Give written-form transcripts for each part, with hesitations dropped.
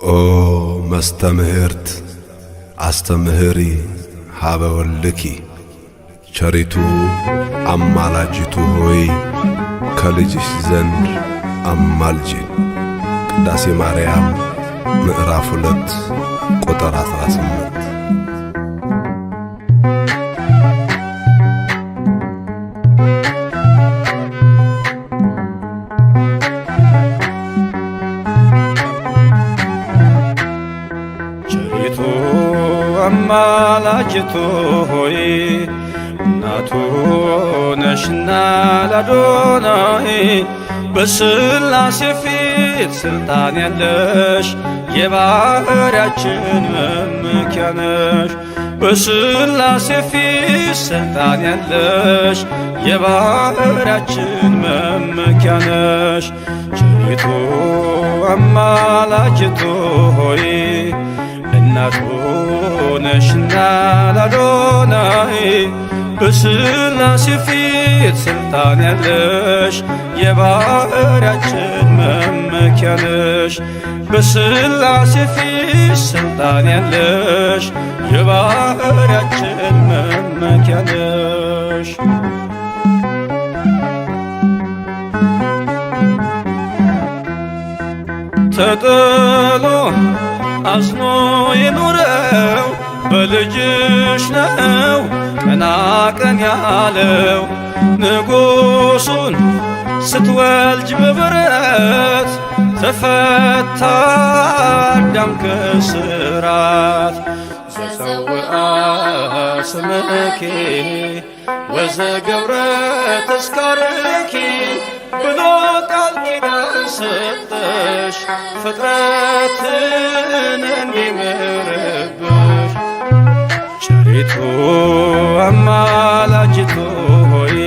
ኦ መስተምህርት አስተምህሪ ሀበ ወልኪ ቸሪቱ አማላጅቱ ሆይ ከልጅሽ ዘንድ አማልጂ። ቅዳሴ ማርያም ምዕራፍ 2 ቁጥር 18። ቸሪቱ አማላጅቱ ሆይ እናቱ ነሽና ለአዶናይ በሥላሴ ፊት ስልጣን ያለሽ የባሕርያችን መመኪያ ነሽ። በሥላሴ ፊት ስልጣን ያለሽ የባሕርያችን መመኪያ ነሽ። ቸሪቱ አማላጅቱ ሆይ እናቱ ነሽና ለአዶናይ በሥላሴ ፊት ስልጣን ያለሽ የባሕርያችን መመኪያ ነሽ። በሥላሴ ፊት ስልጣን ያለሽ የባሕርያችን መመኪያ ነሽ። ተጥሎ አዝኖ የኖረው በልጅሽ ነው ቀና ቀን ያለው። ንጉሡን ስትወልጅ በበረት ተፈታ አዳም ከስራት። ዘፀውአ ስምኪ ወዘገብረ ተስካርኪ ብሎ ቃል ኪዳን ሰጠሽ ፍጥረትን እንዲምርብሽ። ቸሪቱ አማላጅቱ ሆይ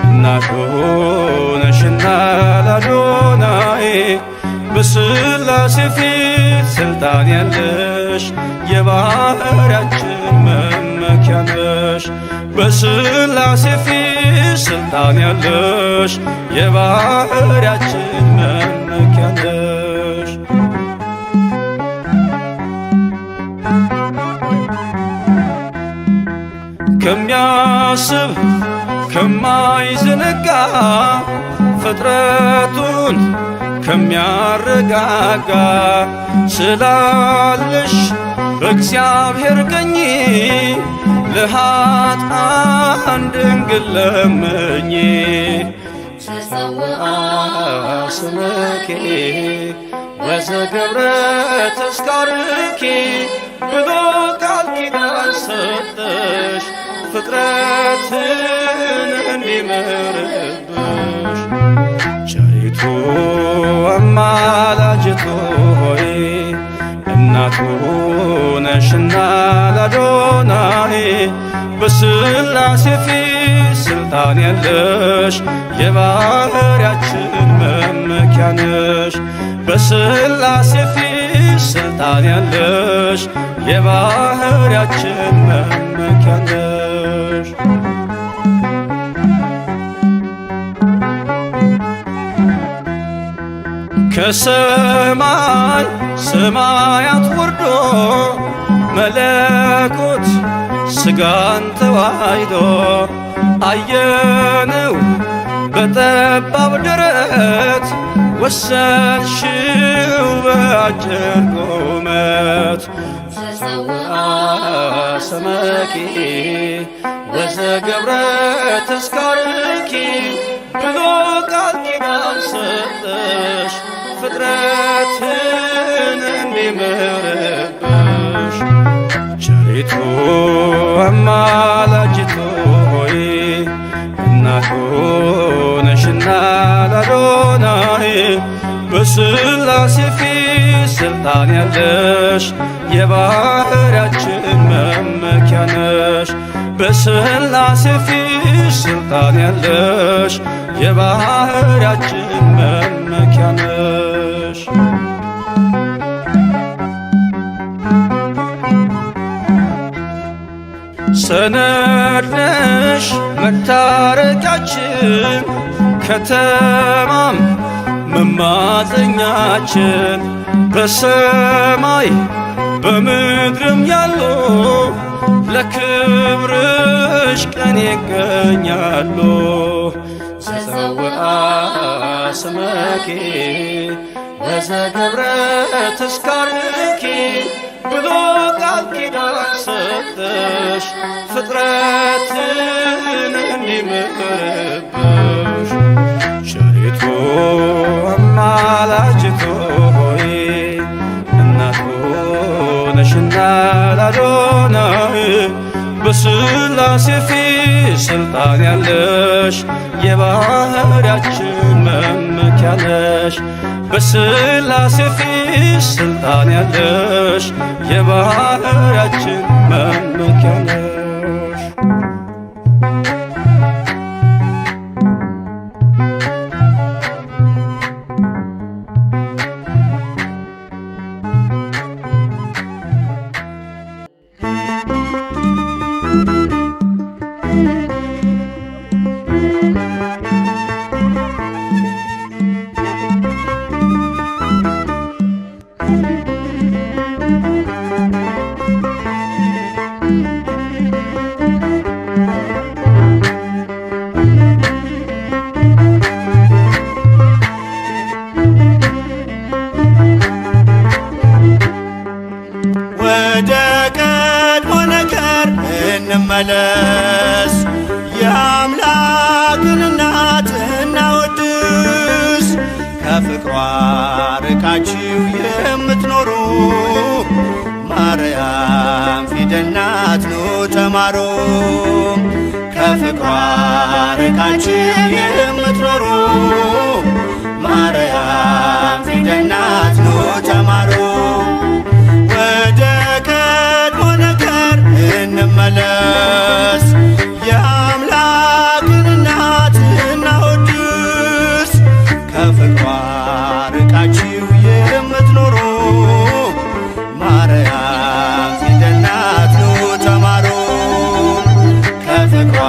እናቱ ነሽና ለአዶናይ በሥላሴ ፊት ስልጣን ያለሽ የባሕርያችን መመኪያ ነሽ። በሥላሴ ፊት ስልጣን ያለሽ የባሕርያችን መመኪያ ነሽ። ከሚያስብ ከማይዘነጋ ፍጥረቱን ከሚያረጋጋ ስላለሽ በእግዚአብሔር ቀኝ ለኃጥአን ድንግል ለምኚ። ዘፀውአ ስምኪ ወዘገብረ ተስካርኪ ብሎ ቃል ኪዳን ሰጠሽ ፍጥረትን እንዲምርብሽ። ቸሪቱ አማላጅቱ ሆይ እናቱ ነሽና ለአዶናይ በሥላሴ ፊት ስልጣን ያለሽ የባሕርያችን መመኪያ ነሽ። በሥላሴ ፊት ስልጣን ያለሽ የባሕርያችን መመኪያ ነሽ። ከሰማይ ሰማያት ወርዶ መለኮት ሥጋን ተዋሕዶ አየነው በጠባብ ደረት ወሰንሽው በአጭር ቁመት። ዘፀውአ ስምኪ ወዘገብረ ተስካርኪ ብሎ ቃል ኪዳን ሰጠሽ ፍጥረትን እንዲምርብሽ። ቸሪቱ አማላጅቱ ሆይ እናቱ ነሽና ለአዶናይ በሥላሴ ፊት ስልጣን ያለሽ የባሕርያችን መመኪያ ነሽ። በሥላሴ ፊት ስልጣን ያለሽ የባሕርያችን መመኪያ ነሽ። ሰነድ ነሽ መታረቂያችን ከተማም መማፀኛችን በሰማይ በምድርም ያሉ ለክብርሽ ቀን ይገኛሉ። ዘፀውአ ስመኪ ወዘገብረ ተስካርኪ ብሎ ቃል ኪዳን ሰጠሽ ፍጥረትን እንዲምርብሽ። ቸሪቱ አማላጅቱ ሆይ እናቱ ነሽና ለአዶናይ በሥላሴ ፊት ስልጣን ያለሽ የባህርያችን መመኪያ ነሽ። በሥላሴ ፊት ስልጣን ያለሽ የባህርያችን መመኪያ ነሽ። እንመለስ የአምላክን እናት እናወድስ። ከፍቅሯ ርቃችሁ የምትኖሩ ማርያም ፊደል ናት ኑ ተማሩ። ከፍቅሯ ርቃችሁ የምትኖሩ ማርያም ፊደል ናት ኑ ተማሩ። ወደ ቀድሞ ነገር እንመለስ የአምላክን እናት እናወድስ። ከፍቅሯ ርቃችሁ የምትኖሩ ማርያም ፊደል ናት ኑ ተማሩ። ከፍቅሯ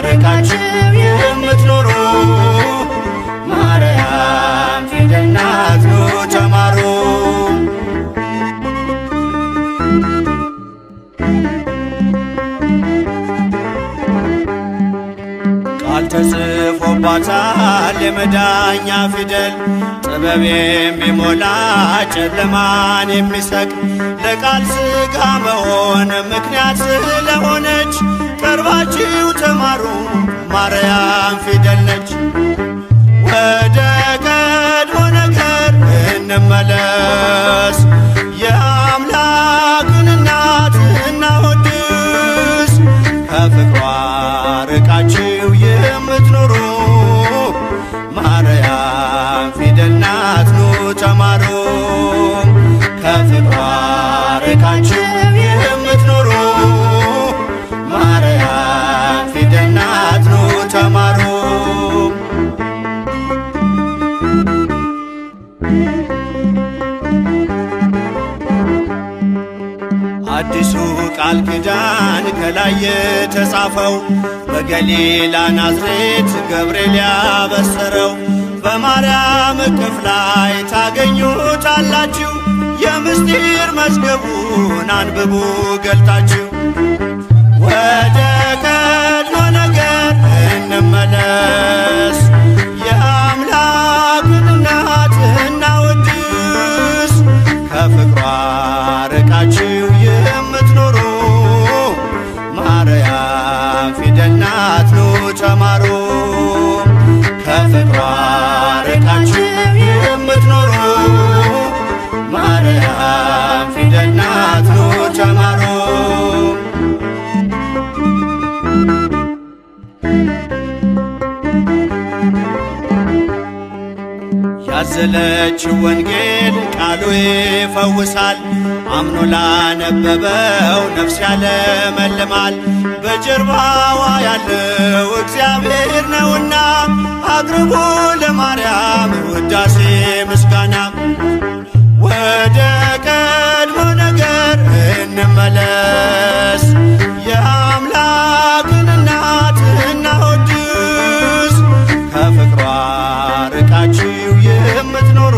ርቃችሁ የምትኖሩ ማርያም ፊደል ናት ኑ ተማሩ። ቃል ተጽፎባታል የመዳኛ ፊደል ጥበብ የሚሞላ ጨለማን የሚሰቅ ለቃል ሥጋ መሆን ምክንያት ስለሆነች ቀርባችሁ ተማሩ ማርያም ፊደል ነች። ወደ ቀድሞ ነገር እንመለስ የአምላክን እናት እናወድስ። ከፍቅሯ ርቃችሁ የምትኖሩ ማርያም ፊደል ናት ኑ ተማሩ። ከፍቅሯ ርቃችሁ የምትኖሩ ማርያም ፊደል ናት ኑ ተማሩ። አዲሱ ቃል ኪዳን ከላይ የተጻፈው በገሊላ ናዝሬት ገብርኤል ያበሰረው በማርያም እቅፍ ላይ ታገኙታላችሁ። የምስጢር መዝገቡን አንብቡ ገልጣችሁ። ወደ ቀድሞ ነገር እንመለስ የአምላክን እናት እናወድስ። ከፍቅሯ ርቃችሁ የምትኖሩ ማርያም ፊደል ናት ኑ ተማሩ። ከፍቅሯ ርቃችሁ የምትኖሩ ማርያም ፊደል ናት ኑ ተማሩ። ያዘለችው ወንጌል ቃሉ ይፈውሳል። አምኖ ላነበበው ነፍስ ያለመልማል። በጀርባዋ ያለው እግዚአብሔር ነውና አቅርቡ ለማርያም ውዳሴ ምስጋና። ወደ ቀድሞ ነገር እንመለስ የአምላክን እናት እናወድስ። ከፍቅሯ ርቃችሁ የምትኖሩ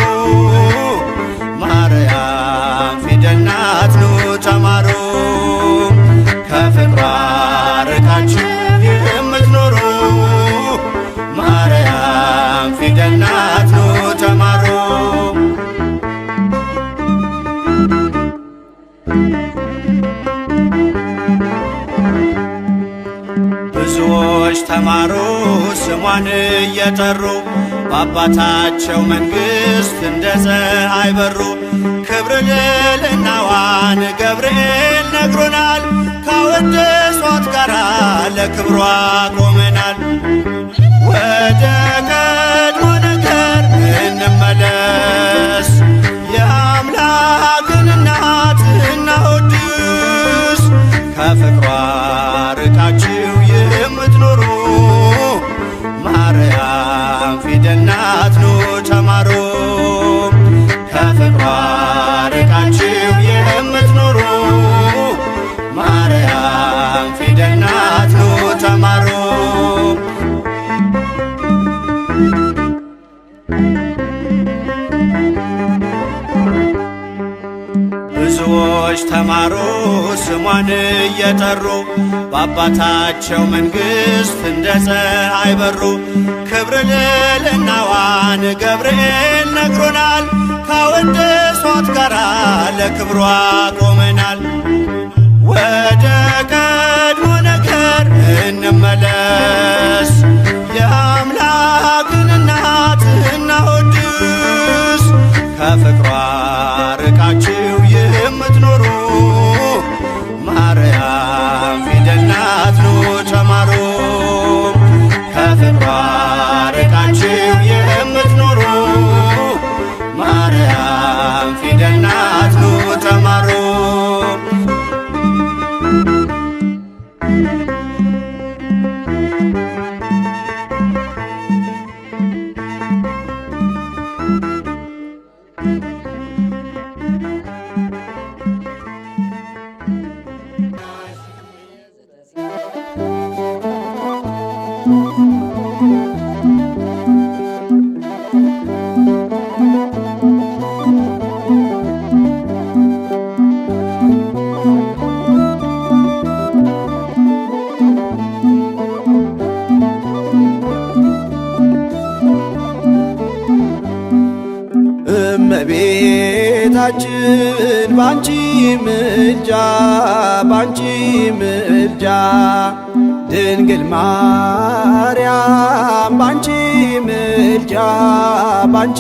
ተማሩ ስሟን እየጠሩ በአባታቸው መንግሥት እንደ ፀሐይ በሩ። ክብር ልዕልናዋን ገብርኤል ነግሮናል። ካወደሷት ጋራ ለክብሯ ቆመናል። ወደ ቀድሞ ነገር እንመለስ፣ የአምላክን እናት እናወድስ። ከፍቅሯ ርቃችሁ የምትኖሩ ማርያም ፊደል ናት ኑ ተማሩ። ከፍቅሯ ርቃችሁ የምትኖሩ ማርያም ፊደል ናት ኑ ተማሩ። ብዙዎች ተማሩ ስሟን እየጠሩ በአባታቸው መንግሥት እንደ ፀሐይ በሩ። ክብር ልዕልናዋን ገብርኤል ነግሮናል። ካወደሷት ጋራ ለክብሯ ቆመናል። ወደ ቀድሞ ነገር እንመለስ፣ የአምላክን እናት እናወድስ። ከፍቅሯ ርቃችሁ የምትኖሩ ማርያም ፊደል ናት ኑ ተማሩ። ከፍቅሯ ርቃችሁ የምትኖሩ ማርያም ፊደል ናት ኑ ተማሩ። እመቤታችን ባንቺ ምልጃ ባንቺ ምልጃ ድንግል ማርያም ባንቺ ምልጃ ባንቺ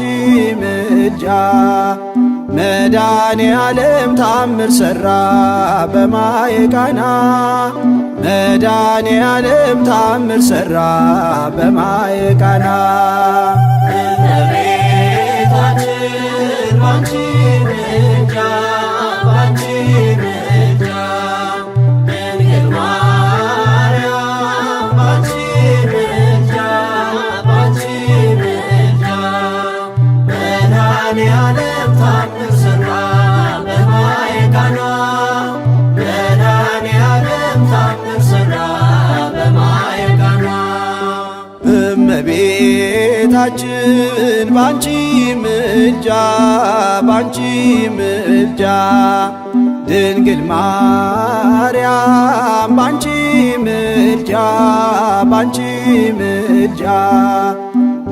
ምልጃ መድኃኔ ዓለም ታምር ሠራ በማየ ቃና መድኃኔ ዓለም ታምር ሠራ በማየ ቃና። እመቤታችን ባንቺ ምልጃ ባንቺ ምልጃ ድንግል ማርያም ባንቺ ምልጃ ባንቺ ምልጃ መድኃኔ ዓለም ታምር ሠራ በማየ ቃና መድኃኔ ዓለም ታምር ሠራ በማየ ቃና። እመቤታችን ባንቺ ምልጃ ባንቺ ምልጃ ድንግል ማርያም ባንቺ ምልጃ ባንቺ ምልጃ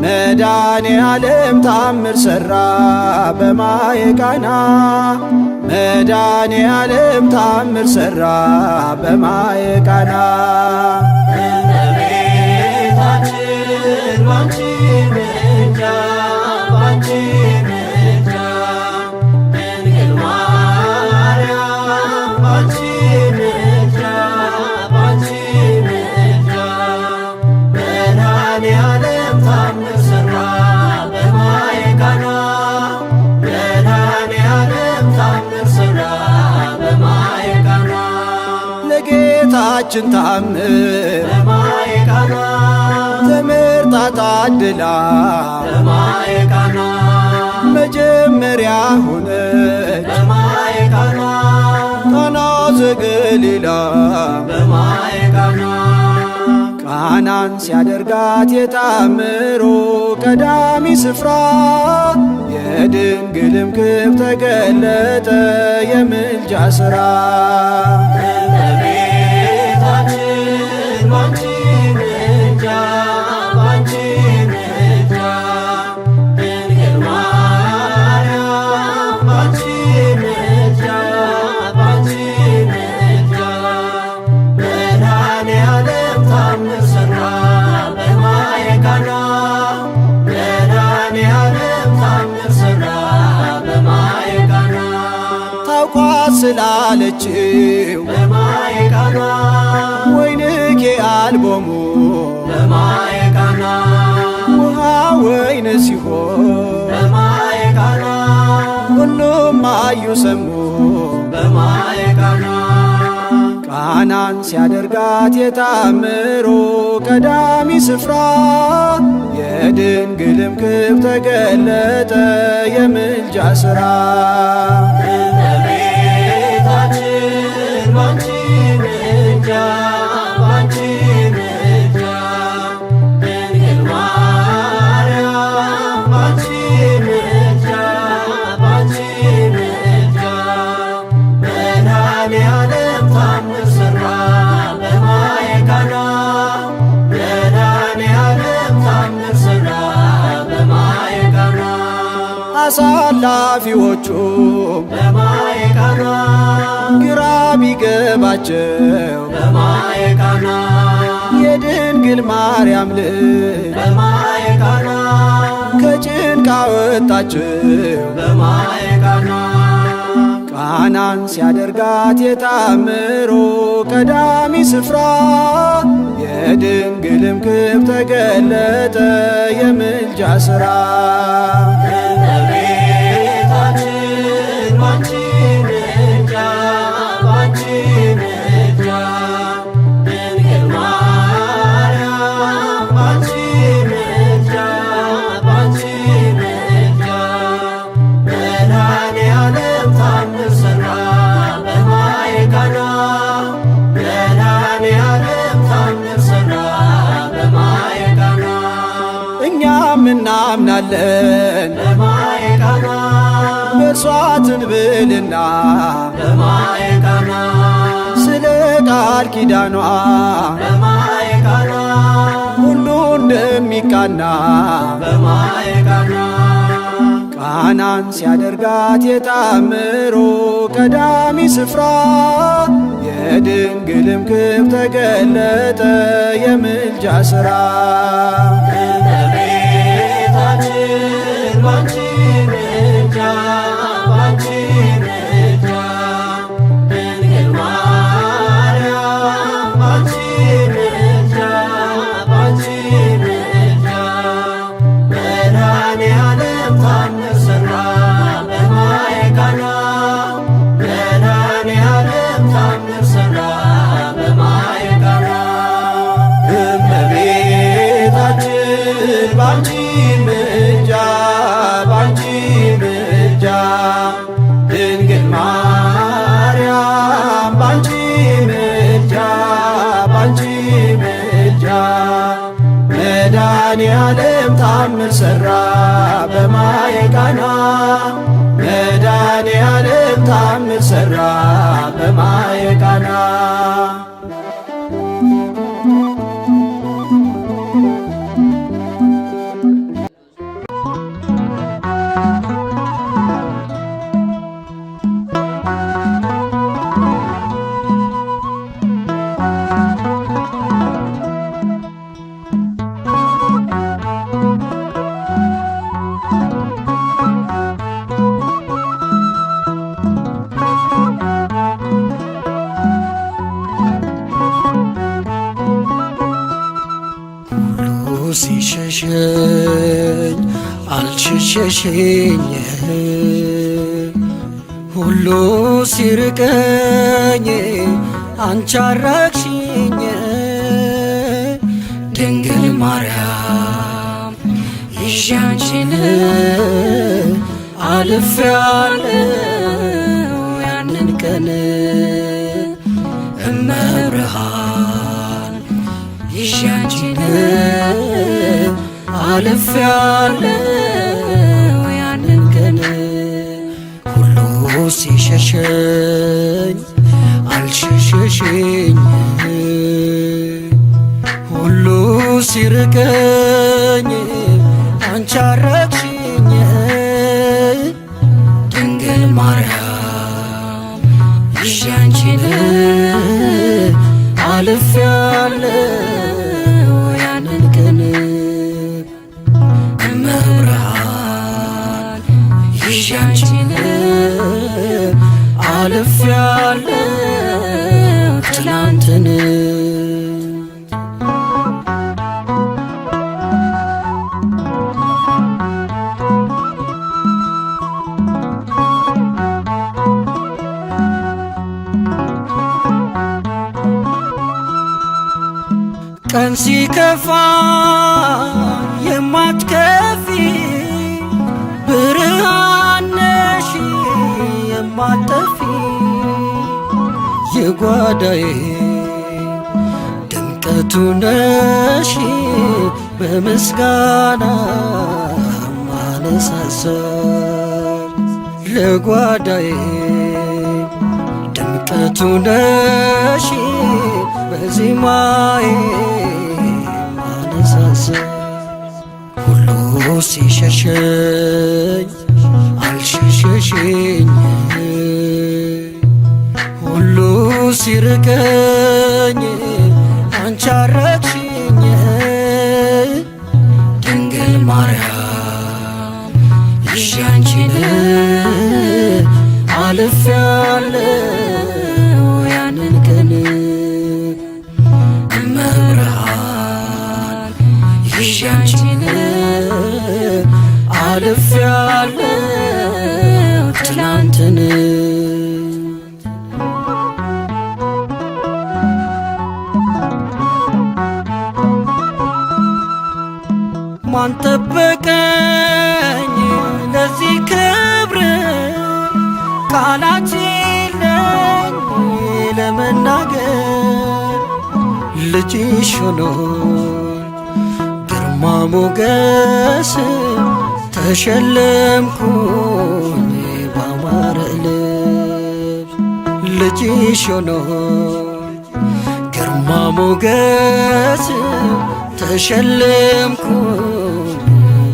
መድኃኔ ዓለም ታምር ሠራ በማየ ቃና መድኃኔ ዓለም ታምር ሠራ በማየ ቃና። እመቤታችን ባንቺ ምልጃ ባንቺ ምልጃ ድንግል ማርያም ባንቺ ምልጃ ባንቺ ምልጃ መድኃኔ ዓለም ታምር ሠራ በማየ ቃና መድኃኔ ዓለም ታምር ሠራ በማየ ቃና። ለጌታችን ታምር በማየ ቃና ተመርጣ ታድላ በማየ ቃና መጀመሪያ ሆነች በማየ ቃና ቃና ዘገሊላ በማየ ቃና ቃናን ሲያደርጋት የታምሮ ቀዳሚ ስፍራ የድንግልም ክብር ተገለጠ የምልጃ ሥራ። እመቤታችን ባንቺ ምልጃ ባንቺ ምልጃ ድንግል ማርያም ባንቺ ምልጃ ባንቺ ምልጃ መድኃኔ ዓለም ታምር ሠራ አርቋት ስላለችው በማየ ቃና ወይንኬ አልቦሙ በማየ ቃና ውሃ ወይን ሲሆን በማየ ቃና ሁሉም አዩ ሰሙ በማየ ቃና ቃናን ሲያደርጋት የታምሮ ቀዳሚ ስፍራ የድንግልም ክብር ተገለጠ የምልጃ ሥራ። እመቤታችን ባንቺ ምልጃ ባንቺ ምልጃ ድንግል ማርያም ባንቺ ምልጃ ባንቺ ምልጃ መድኃኔዓለም ታምር ሠራ በማየ ቃና መድኃኔዓለም ታምር ሠራ በማየ ቃና አሳላፊዎቹም በማየ ቃና ግራ ቢገባቸው በማየ ቃና የድንግል ማርያም ልጅ በማየ ቃና ከጭንቅ አወጣቸው በማየ ቃና ቃናን ሲያደርጋት የታምሮ ቀዳሚ ስፍራ የድንግልም ክብር ተገለጠ የምልጃ ሥራ። እመቤታችን ባንቺ ምልጃ ባንቺ ምልጃ ድንግል ማርያም ባንቺ ምልጃ ባንቺ ምልጃ መድኃኔዓለም ታምር ሠራ በማየ ቃና መድኃኔዓለም ታምር ሠራ በማየ ቃና እኛም እናምናለን በማየ ቃና በእርሷ ትንብልና በማየ ቃና ስለ ቃል ኪዳኗ በማየ ቃና ሁሉ እንደሚቃና በማየ ቃና ቃናን ሲያደርጋት የታምሮ ቀዳሚ ስፍራ የድንግልም ክብር ተገለጠ የምልጃ ሥራ። እመቤታችን ባንቺ ምልጃ ባንቺ ምልጃ ድንግል ማርያም ባንቺ ምልጃ ባንቺ ምልጃ መድኃኔዓለም ታምር ሠራ በማየ ቃና መድኃኔዓለም ታምር ሠራ በማየ ቃና እመቤታችን ባንቺ ምልጃ ባንቺ ምልጃ ድንግል ማርያም ባንቺ ምልጃ ባንቺ ምልጃ መድኃኔዓለም ታምር ሠራ በማየ ቃና መድኃኔዓለም ታምር ሠራ በማየ ቃና ሲሸሸኝ አልሸሸሽኝ ሁሉ ሲርቀኝ አንቺ አራቅሽኝ ድንግል ማርያም ይዤ አንቺን አልፌያለሁ ያንን ቀን እመብርሃን ይዤ አንቺን አልፌያለሁ ያንን ቀን ሁሉ ሲሸሸኝ አልሸሸሽኝ ሁሉ ሲርቀኝ አንቺ አረቅሽኝ ድንግል ማርያም ይዤ አንቺን አልፌያለሁ ያንን ቀን እመብርሃን ይዤ አንቺን አልፌያለሁ ትናንትን ቀን ሲከፋ የማትከፊ ብርሃን ነሽ የማትጠፊ የጓዳዬ ድምቀቱ ነሽ በምስጋና ማነሳሳር ለጓዳዬ ድምቀቱ ነሽ በዜማዬ ማነሳሳር ሁሉ ሲሸሸኝ አልሸሸሽኝ ሁሉ ሲርቀኝ አንቺ አረቅሽኝ ድንግል ማርያም ይዤ አንቺን አልፌያለሁ ያንን ቀን እመብርሃን ይዤ አንቺን አልፌያለሁ ትናንትን ማን ጠበቀኝ ለዚህ ክብር ቃላት የለኝ ለመናገር ልጅሽ ሆኖ ግርማ ሞገስ ተሸለምኩኝ ባማረ ልብስ ልጅሽ ሆኖ ግርማ ሞገስ ተሸለምኩኝ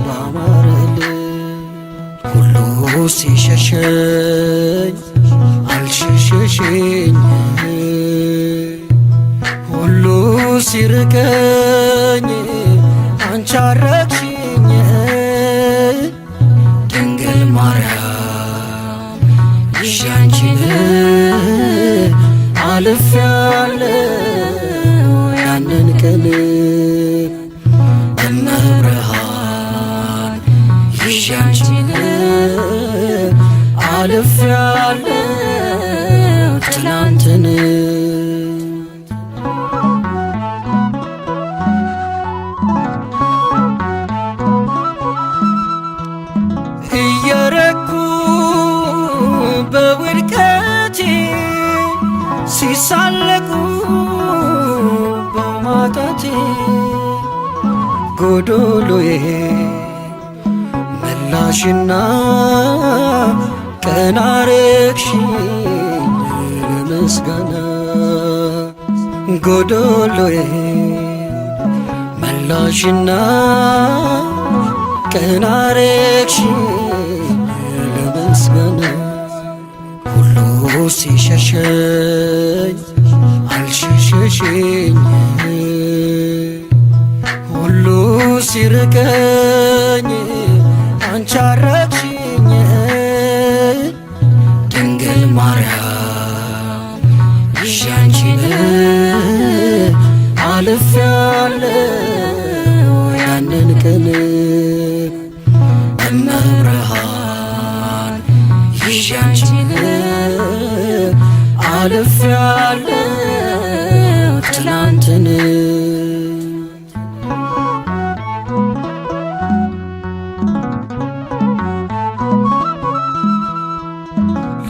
ባማረ ልብስ ሁሉ ሲሸሸኝ አልሸሸሽኝ ሁሉ ሲርቀኝ አንቺ አረቅሽኝ ድንግል ማርያም ይዤ አንቺን አልፌያለሁ ያንን ቀን እመብርሃን ይዤ አንቺን አልፌያለሁ ትናንትን እየረኩ በውድቀቴ ሲሳለቁ በማጣቴ ጎዶሎዬ መላሽና ቀና አረግሽኝ ለምስጋና ጎዶሎዬ መላሽና ቀና አረግሽኝ ለምስጋና ሁሉ ሲሸሸኝ አልሸሸሽኝ ሁሉ ሲርቀኝ አንቺ አረቅሽኝ ድንግል ማርያም ይዤ አንቺን አልፌያለሁ ያንን ቀን እመብርሃን ይዤ አንቺን አልፌያለሁ ትናንትን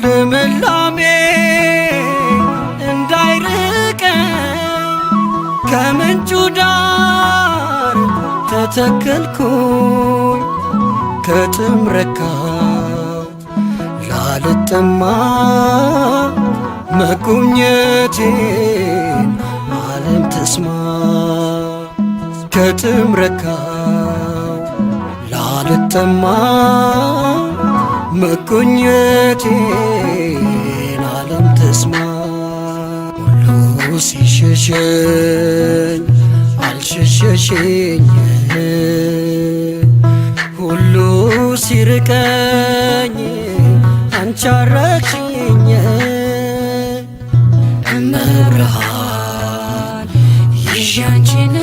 ልምላሜ እንዳይርቀኝ ከምንጩ ዳር ተተከልኩኝ ከጥም ረካው ላልጠማ መጎብኘቴን ዓለም ተስማ ከጥም ረካው ላልጠማ መጎብኘቴን ዓለም ተስማ ሁሉ ሲሸሸኝ አልሸሸሽኝ ሁሉ ሲርቀኝ አንቺ አንቺ አረግሽኝ እመብርሃን ይዤ አንቺን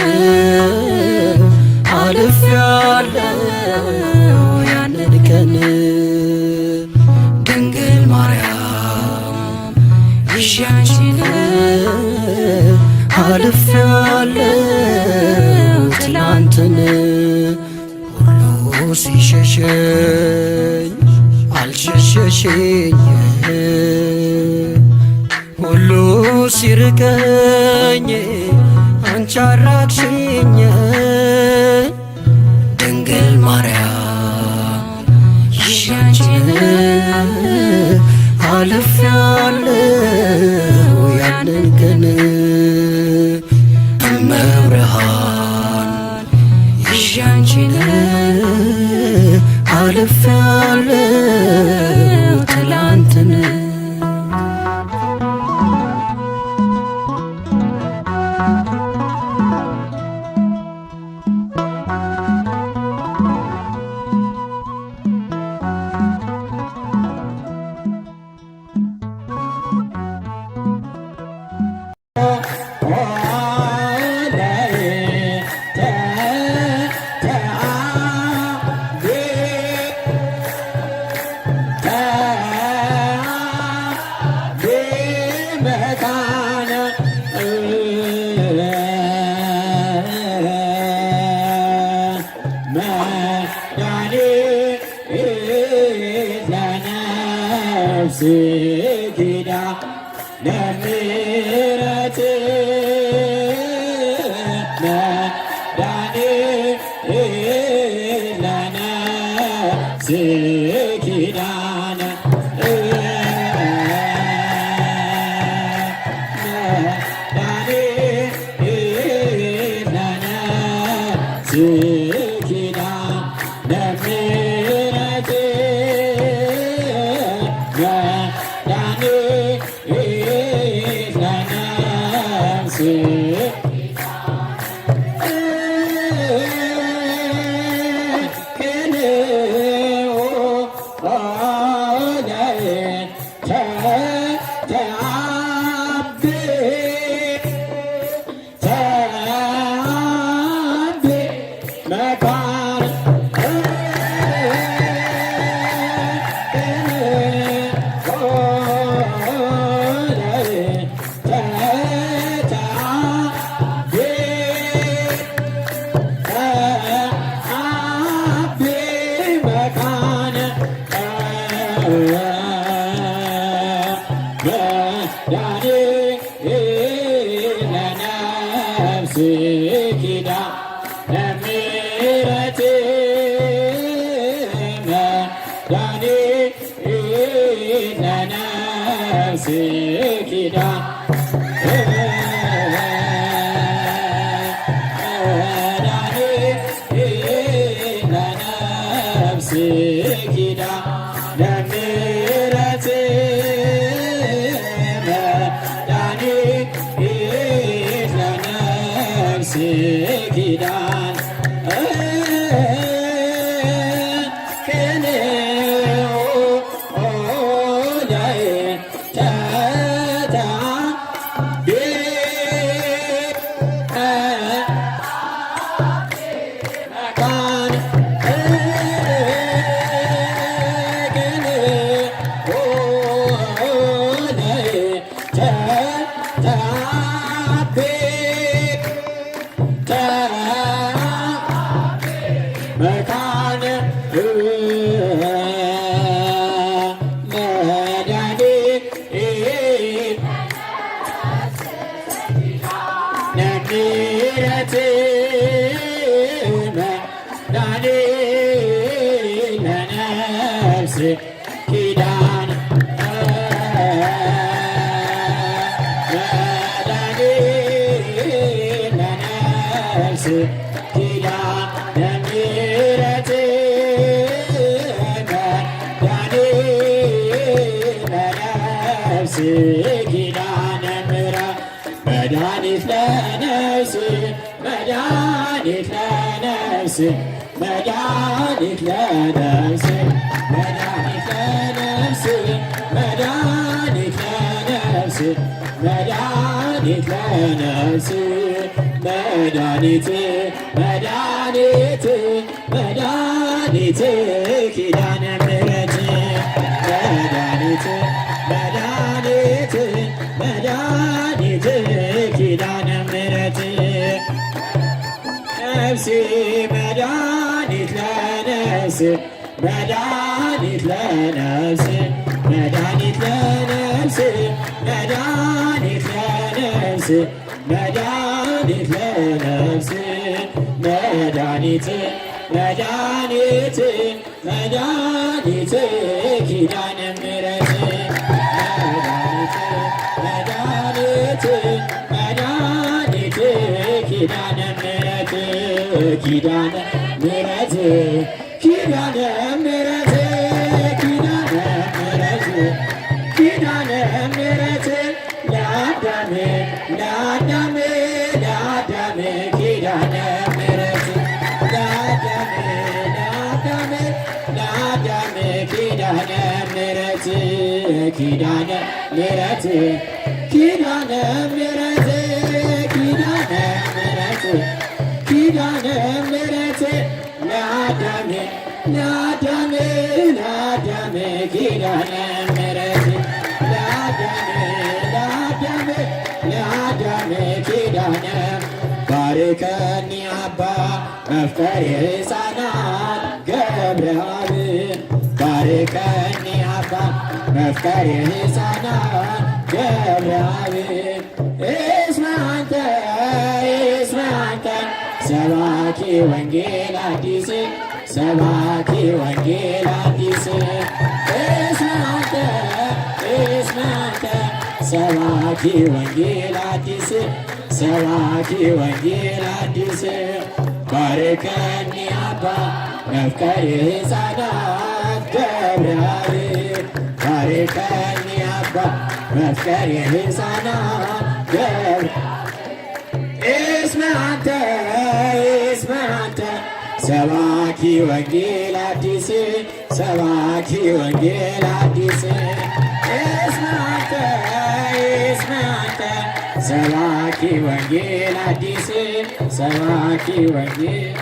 አልፌአለሁ ያንን ቀን ድንግል ማርያም ይዤ አንቺን አልፌአለሁ ትላንትን ሁሉ ሲሸሸኝ አልሸሸሽኝ ሁሉ ሲርቀኝ አንቺ አራቅሽኝ ድንግል ማርያም ይዤ አንቺን አልፌአለሁ ያንን ቀን እመብርሃን ይዤ አንቺን አልፌአለሁ ትላንትን መድኃኒት ለነፍስ መድኃኒት ለነፍስ መድኃኒት ለነፍስ መድኃኒት ለነፍስ መድኃኒት ለነፍስ መድኃኒት ለነፍስ መድኃኒት መድኃኒት መድኃኒት ኪዳነ ምሕረት መድኃኒት መድኃኒት መድኃኒት ኪዳነ ምሕረት ነፍሴ መድኃኒት ለነፍስ መድኃኒት ለነፍስ መድኃኒት ለነፍስ መድኃኒት ለነፍስ መድኃኒት ለነፍስ መድኃኒት መድኃኒት መድኃኒት ኪዳነ ምሕረት መድኃኒት መድኃኒት ኪዳነ ምሕረት ኪዳነ ምሕረት ኪዳነ ምሕረት ኪዳነ ምሕረት ኪዳነ ምሕረት ለአዳም ለአዳም ለአዳም ኪዳነ ምሕረት ለአዳም ለአዳም ለአዳም ኪዳነ ምሕረት ኪዳነ ምሕረት ኪዳነ ምሕረት ኪዳነ ምሕረት ኪዳነ ምሕረት ለአዳም ለአዳም ለአዳም ኪዳነ ምሕረት ለአዳም ለአዳም ለአዳም ኪዳነ ባርከኒ አባ መፍቀሬ ሕፃናት ገብረአብ ባርከኒ አባ መፍቀሬ ሕፃናት ገብረአብ እስመ አንተ ሰባኪ ወንጌል አዲስ ሰባኪ ወንጌል አዲስ እስመ አንተ ሰባኪ ወንጌል አዲስ ሰባኪ ወንጌል አዲስ ባርከኒ አባ መፍቀሬ ሕፃናት ገብረአብ ባርከኒ አባ መፍቀሬ ሕፃናት እስመ አንተ ሰባኪ ወንጌል አዲስ ሰባኪ ወንጌል አዲስ እስመ አንተ ሰባኪ ወንጌል አዲስ ሰባኪ ወንጌል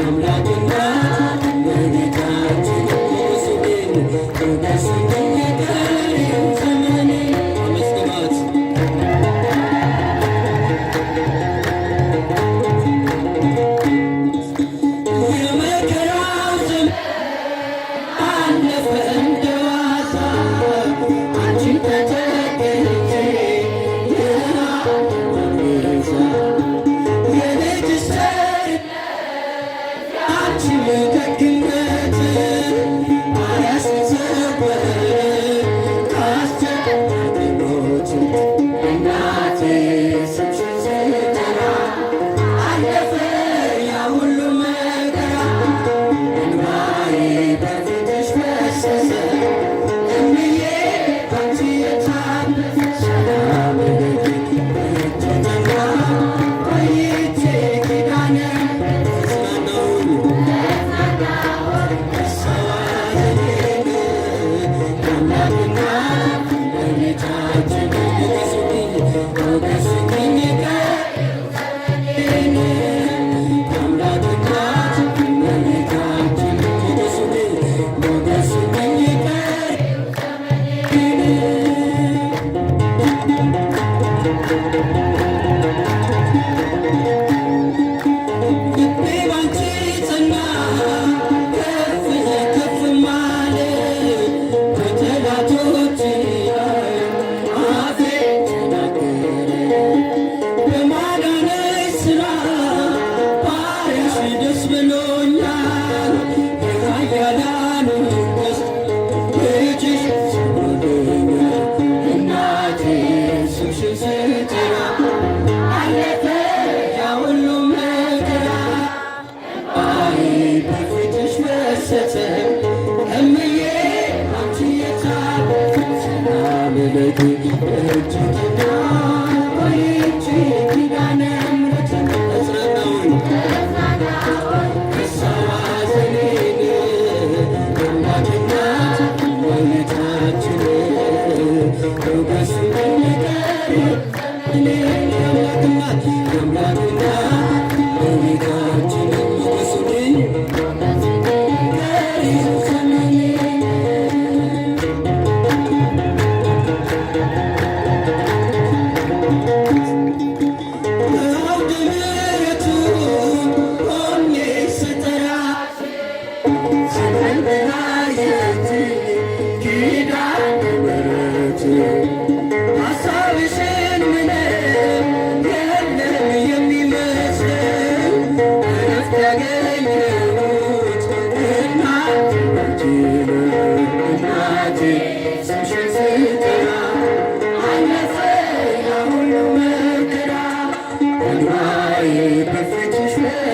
I'm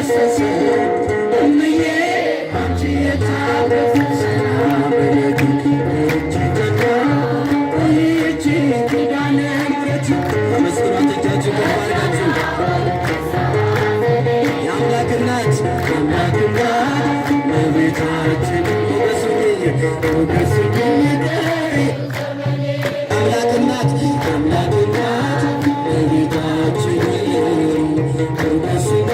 ፈሰሰ እምዬ አንቺ የታረፈ በለቱ እጅግና ይህች ኪዳነ ምሕረት በመስቀሏ እጃችሁ ገባርጋችሁ የአምላክ እናት እመቤታችን ሞገሱኝ አምላክ እናት እመቤታችን ሞገሱኝ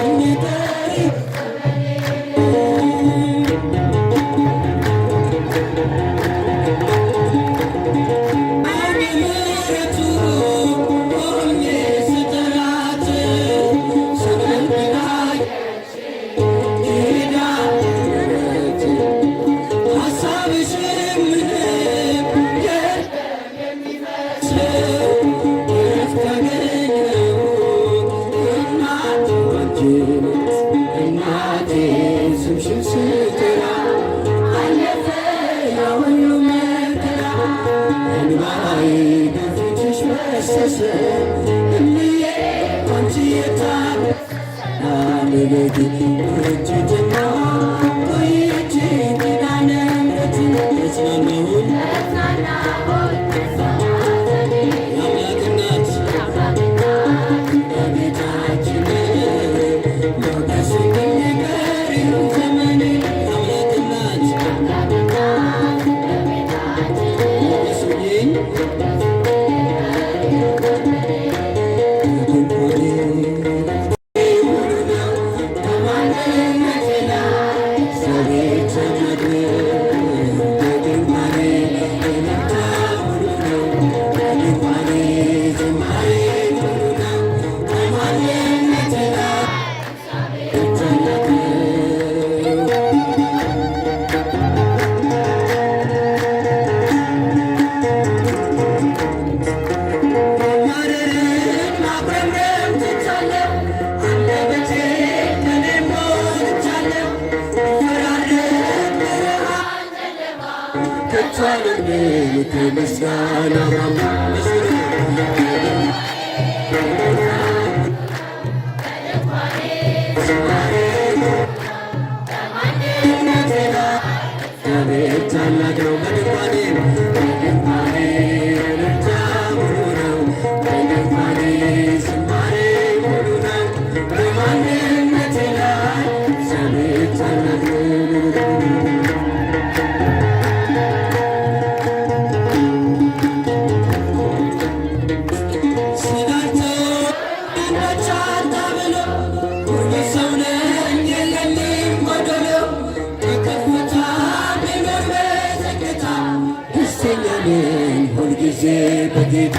እናቴ ስምሽን ስጠራ አለፈ ያ ሁሉ መከራ እንባዬ በፊትሽ ፈሰሰ እምዬ አንቺ የታረፈ አመለኪ እጅግና ቆይቼ ኪዳነ ምሕረት ተጽናናሁኝ የአምላክ እናት እመቤታችን ሞገሱኝ ቀሪው ዘመኔ የአምላክ እናት ሞገሱኝ ምስጋና ታላቅ ነው በድንኳኔ እልልታ ሙሉ ነው በድንኳኔ ዝማሬ ሙሉ ነው በማንነቴ ላይ እግዚአብሔር ታላቅ ነው ሁልጊዜ በጌታ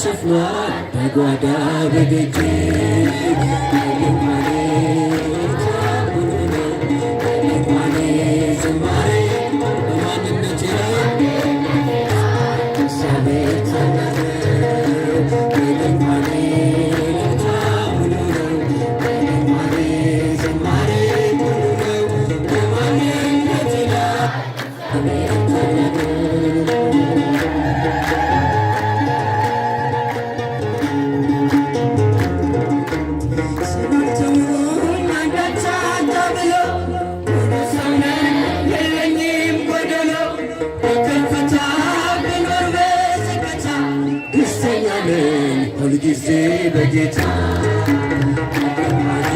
ሰፍኗል በጓዳ በደጅ ዝማሬ በማንነቴ እግዚአብሔር ታላቅ ዝማሬ ሙሉ ነው በማንነቴ ሁልጊዜ በጌታ ዝማሬ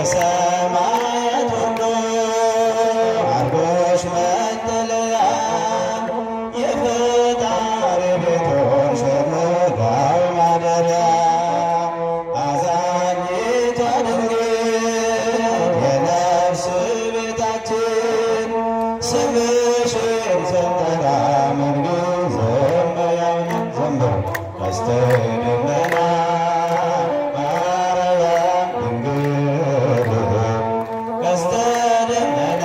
ከሰማያት ወርዶ አርጎሽ መጠለያ የፈጣሪ ቤቶን ሸረጋው ማደሪያ አዛኝቷ ድንግል የነፍስ ቤታችን ስምሽን ስንጠራ ምንጊዜም ሕያው ነን። ዘምሩ ቀስተ ደመና ማርያም ድንግል ቀስተ ደመና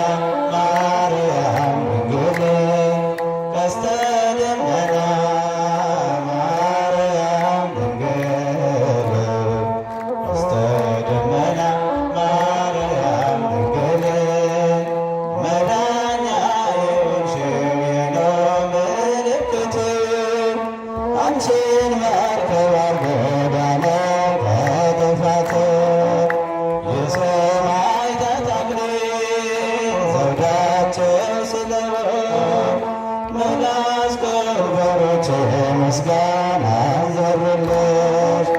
ማርያም ድንግል ቀስተ ደመና ማርያም ድንግል ቀስተ ደመና ማርያም ድንግል መዳኛ የሆንሽው የኖህ ምልክት አንቺን መርከብ አርጎ ዳነው ከጥፋት የሰማዕታት አክሊል ዘውዳቸው ስለሆን መላእክት ከበሮች ምስጋና ዘሩልሽ።